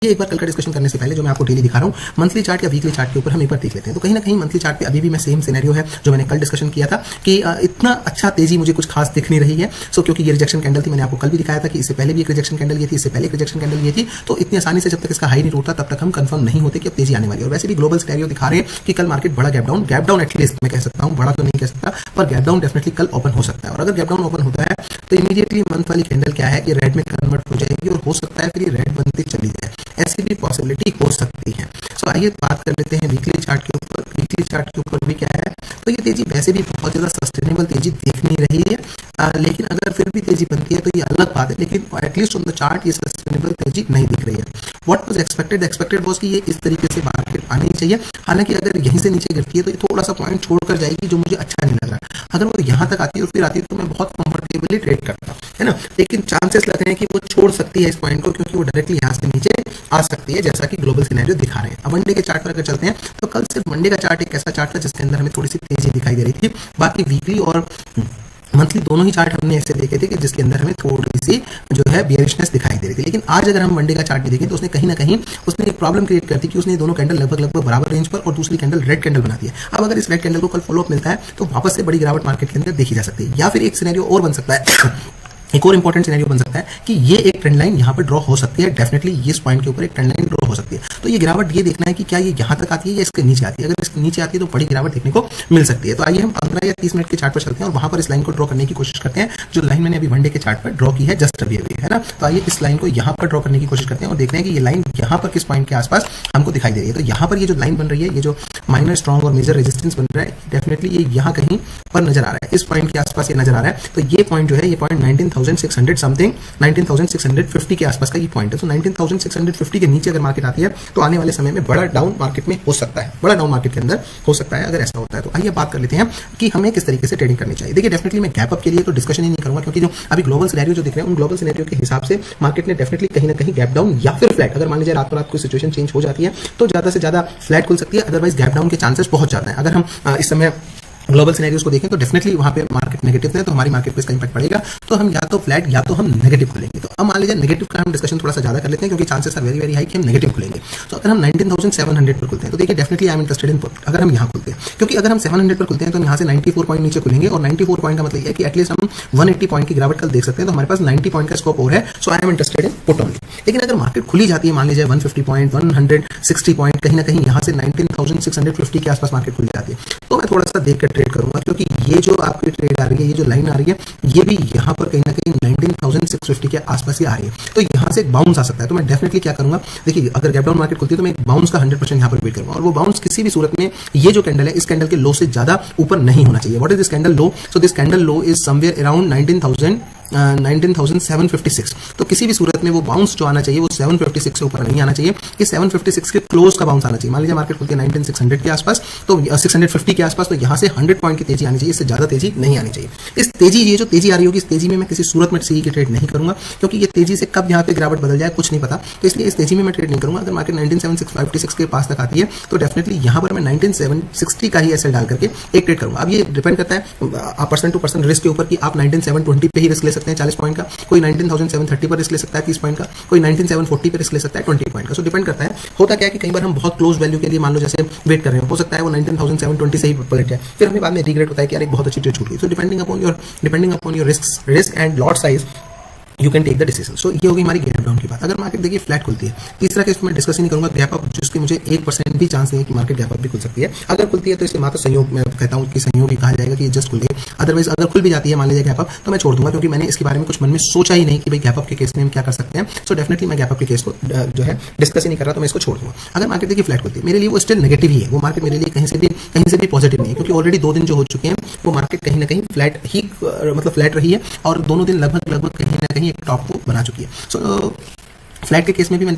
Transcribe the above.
ये एक बार कल का डिस्कशन करने से पहले जो मैं आपको डेली दिखा रहा हूँ मंथली चार्ट या वीकली चार्ट के ऊपर हम एक बार देख लेते हैं। तो कहीं ना कहीं मंथली चार्ट पे अभी भी मैं सेम सिनेरियो है जो मैंने कल डिस्कशन किया था कि इतना अच्छा तेजी मुझे कुछ खास दिख नहीं रही है। सो क्योंकि ये रिजेक्शन कैंडल थी, मैंने आपको कल भी दिखाया था कि इससे पहले भी एक रिजेक्शन कैंडल ये थी, इससे पहले एक रिजेक्शन कैंडल ये थी। तो इतनी आसानी से जब तक इसका हाई नहीं टूटता तब तक हम कंफर्म नहीं होते कि अब तेजी आने वाली है। और वैसे भी ग्लोबल सिनेरियो दिखा रहे हैं कि कल मार्केट बड़ा गैप डाउन एटलीस्ट मैं कह सकता हूँ, बड़ा तो नहीं कह सकता पर गैप डाउन डेफिनेटली कल ओपन हो सकता है। और अगर गैप डाउन ओपन होता है तो इमीडिएटली मंथ वाली कैंडल क्या है कि रेड में कन्वर्ट हो जाएगी और हो सकता है फिर ये रेड बनती चली जाए, ऐसी भी पॉसिबिलिटी हो सकती है। सो आइए बात कर लेते हैं वीकली चार्ट के ऊपर। वीकली चार्ट के ऊपर भी क्या है, तो ये तेजी वैसे भी बहुत ज्यादा सस्टेनेबल तेजी दिख नहीं रही है, लेकिन अगर फिर भी तेजी बनती है तो ये अलग बात है, लेकिन एटलीस्ट ऑन द चार्ट ये सस्टेनेबल तेजी नहीं दिख रही है। व्हाट वाज एक्सपेक्टेड वाज कि ये इस तरीके से मार्केट आनी चाहिए। हालांकि अगर यहीं से नीचे गिरती है तो ये थोड़ा सा पॉइंट छोड़कर जाएगी, जो मुझे अच्छा नहीं लग रहा। अगर वो यहाँ तक आती है और फिर आती है तो मैं बहुत कंफर्टेबली ट्रेड करता है ना, लेकिन चांसेस लग रहे हैं कि वो छोड़ सकती है इस पॉइंट को, क्योंकि वो डायरेक्टली यहाँ से नीचे आ सकती है, जैसा कि ग्लोबल सिनेरियो दिखा रहे हैं। अब मंडे के चार्ट पर अगर चलते हैं तो कल सिर्फ मंडे का चार्ट एक ऐसा चार्ट था जिसके अंदर हमें थोड़ी सी तेजी दिखाई दे रही थी। बाकी वीकली और मंथली दोनों ही चार्ट हमने ऐसे देखे थे कि जिसके अंदर हमें थोड़ी सी जो है बियरिशनेस दिखाई दे रही थी। लेकिन आज अगर हम मंडे का चार्ट भी देखें तो उसने कहीं ना कहीं उसने एक प्रॉब्लम क्रिएट कर दी कि उसने दोनों कैंडल लगभग बराबर रेंज पर और दूसरी कैंडल रेड कैंडल बना दी है। अब अगर इस रेड कैंडल को कल फॉलोअप मिलता है तो वापस से बड़ी गिरावट मार्केट के अंदर देखी जा सकती है। या फिर एक सिनेरियो और बन सकता है, एक और इंपॉर्टेंट सिनेरियो बन सकता है कि ये एक ट्रेंड लाइन यहाँ पर ड्रॉ हो सकती है। डेफिनेटली इस पॉइंट के ऊपर एक ट्रेंड लाइन ड्रॉ हो सकती है। तो ये गिरावट ये देखना है कि क्या ये यहाँ तक आती है या इसके नीचे आती है। अगर इसके नीचे आती है तो बड़ी गिरावट देखने को मिल सकती है। तो आइए हम 15 या 30 मिनट के चार्ट पर चलते हैं और वहां पर इस लाइन को ड्रॉ करने की कोशिश करते हैं, जो लाइन मैंने अभी मंडे के चार्ट पर ड्रॉ की है जस्ट अभी है ना। तो आइए इस लाइन को यहाँ पर ड्रॉ करने की कोशिश करते हैं और देखते हैं कि ये लाइन यहाँ पर किस पॉइंट के आसपास हमको दिखाई दे रही है। तो यहाँ पर ये जो लाइन बन रही है, ये जो माइनर स्ट्रॉन्ग और मेजर रेजिस्टेंस बन रहा है, डेफिनेटली ये यहाँ कहीं पर नजर आ रहा है, इस पॉइंट के आसपास ये नजर आ रहा है। तो ये पॉइंट जो है, ये पॉइंट 19,600 समथिंग 19,650 के आसपास का ये पॉइंट है। तो 19,650 के नीचे अगर मार्केट आती है तो आने वाले समय में बड़ा डाउन मार्केट में हो सकता है, बड़ा डाउन मार्केट के अंदर हो सकता है अगर ऐसा होता है। तो आइए बात कर लेते हैं कि हमें किस तरीके से ट्रेडिंग करनी चाहिए। देखिए डेफिनेटली मैं गैप अप के लिए तो डिस्कशन ही नहीं करूंगा, क्योंकि जो अभी ग्लोबल सिनेरियो जो दिख रहे हैं उन ग्लोबल सिनेरियो के हिसाब से मार्केट ने डेफिनेटली कहीं ना कहीं गैप डाउन या फिर फ्लैट, अगर मान लीजिए रात पर रात कोई सिचुएशन चेंज हो जाती है तो ज्यादा से ज्यादा फ्लैट खुल सकती है, अदरवाइज गैप डाउन के चांसेस बहुत ज्यादा है। अगर हम इस समय ग्लोबल सिनेरियोस को देखें तो डेफिनेटली वहां पे मार्केट नेगेटिव है, तो हमारी मार्केट पे इसका इंपैक्ट पड़ेगा। तो हम या तो फ्लैट या तो हम नेगेटिव खुलेंगे। तो अब मान लीजिए नेगेटिव का हम डिस्कशन थोड़ा सा ज्यादा कर लेते हैं, क्योंकि chances are very very high कि हम नेगेटिव खुलेंगे। तो अगर हम 19,700 पर खुलते हैं तो देखिए definitely I am interested in put. अगर हम यहाँ खुलते हैं, क्योंकि अगर हम 700 पर खुलते हैं तो यहाँ से 94 पॉइंट नीचे खुलेंगे और 94 पॉइंट का मतलब है कि एटलीस्ट हम 180 पॉइंट की गिरावट कल देख सकते हैं। तो हमारे पास 90 पॉइंट का स्कोप और है। So I am interested in put only. लेकिन अगर मार्केट खुली जाती है, मान लीजिए 150 पॉइंट 160 पॉइंट कहीं ना कहीं यहाँ से 19,650 के आसपास मार्केट खुल जाती है, तो मैं थोड़ा सा देख कर ट्रेड करूंगा, क्योंकि ये जो आपकी ट्रेड आ रही है, ये जो लाइन आ रही है, ये भी यहाँ पर कहीं ना कहीं 19,650 के आसपास ही आ रही है। तो यहाँ से एक बाउंस आ सकता है। तो मैं डेफिनेटली क्या करूंगा, देखिए अगर गैप डाउन मार्केट खुलती है तो मैं एक बाउंस का 100% यहाँ पर वेट करूंगा। और वो बाउंस किसी भी सूरत में ये जो कैंडल है, इस कैंडल के लो से ज्यादा ऊपर नहीं होना चाहिए। What is this candle low? So this candle low is somewhere around 19,756। तो किसी भी सूरत में वो बाउंस जो आना चाहिए वो 756 से ऊपर नहीं आना चाहिए, कि 756 के क्लोज का बाउंस आना चाहिए। मान लीजिए मार्केट खुलती है 19,600 के आसपास, तो 650 के आसपास, तो यहाँ से 100 पॉइंट की तेजी आनी चाहिए, इससे ज्यादा तेजी नहीं आनी चाहिए। इस तेजी, ये जो तेजी आ रही होगी, इस तेजी में मैं किसी सूरत में सी की ट्रेड नहीं करूंगा, क्योंकि ये तेजी से कब यहाँ पे गिरावट बदल जाए कुछ नहीं पता। तो इसलिए इस तेजी में मैं ट्रेड नहीं करूंगा। अगर मार्केट 19,756 के पास तक आती है तो डेफिनेटली यहाँ पर मैं 19,760 का ही एसएल डाल करके एक ट्रेड करूंगा। अब ये डिपेंड करता है पर्सन टू पर्सन रिस्क के ऊपर, कि आप 19,720 पे ही रिस्क ले सकते हैं 40 पॉइंट का, कोई 19,730 पर रिस्क ले सकता है 30 पॉइंट का, कोई 19,740 पर रिस्क ले सकता है 20 पॉइंट का। सो डिपेंड करता है। होता क्या है कि कई बार हम बहुत क्लोज वैल्यू के लिए मान लो जैसे वेट कर रहे हो सकता है वो 19,720 से ही पलट जाए, फिर हमें बाद में रिग्रेट होता है कि यार एक बहुत अच्छी ट्रेड छूट गई। So depending upon your risk and lot size you can take the decision. So ये होगी हमारी गैप डाउन की बात। अगर मार्केट देखिए फ्लैट खुलती है, तीसरा केस मैं डिस्कस ही नहीं करूंगा, गैप अप, जिसकी मुझे 1% भी चांस नहीं है कि मार्केट गैप अप भी खुल सकती है। अगर खुलती है तो इसके मात्र संयोग, मैं कहता हूँ कि संयोग ही कहा जाएगा कि ये जस्ट खुल गई। अदरवाइज अगर खुल भी जाती है मान लीजिए गैप अप, तो मैं छोड़ दूंगा, क्योंकि मैंने इसके बारे में कुछ मन में सोचा ही नहीं कि भाई गैप अप के केस में हम क्या कर सकते हैं। सो डेफिनेटली मैं गैप अप के केस को जो है डिस्कस ही नहीं कर रहा, तो मैं इसको छोड़ दूंगा। अगर मार्केट देखिए फ्लैट खुलती है, मेरे लिए वो स्टिल नेगेटिव ही है। वो मार्केट मेरे लिए कहीं से भी पॉजिटिव नहीं है, क्योंकि ऑलरेडी 2 दिन जो हो चुके हैं वो मार्केट कहीं ना कहीं फ्लैट ही मतलब फ्लैट रही है, और दोनों दिन लगभग कहीं ना कहीं एक टॉप को बना चुकी है। सो फ्लैट के केस में भी मैंने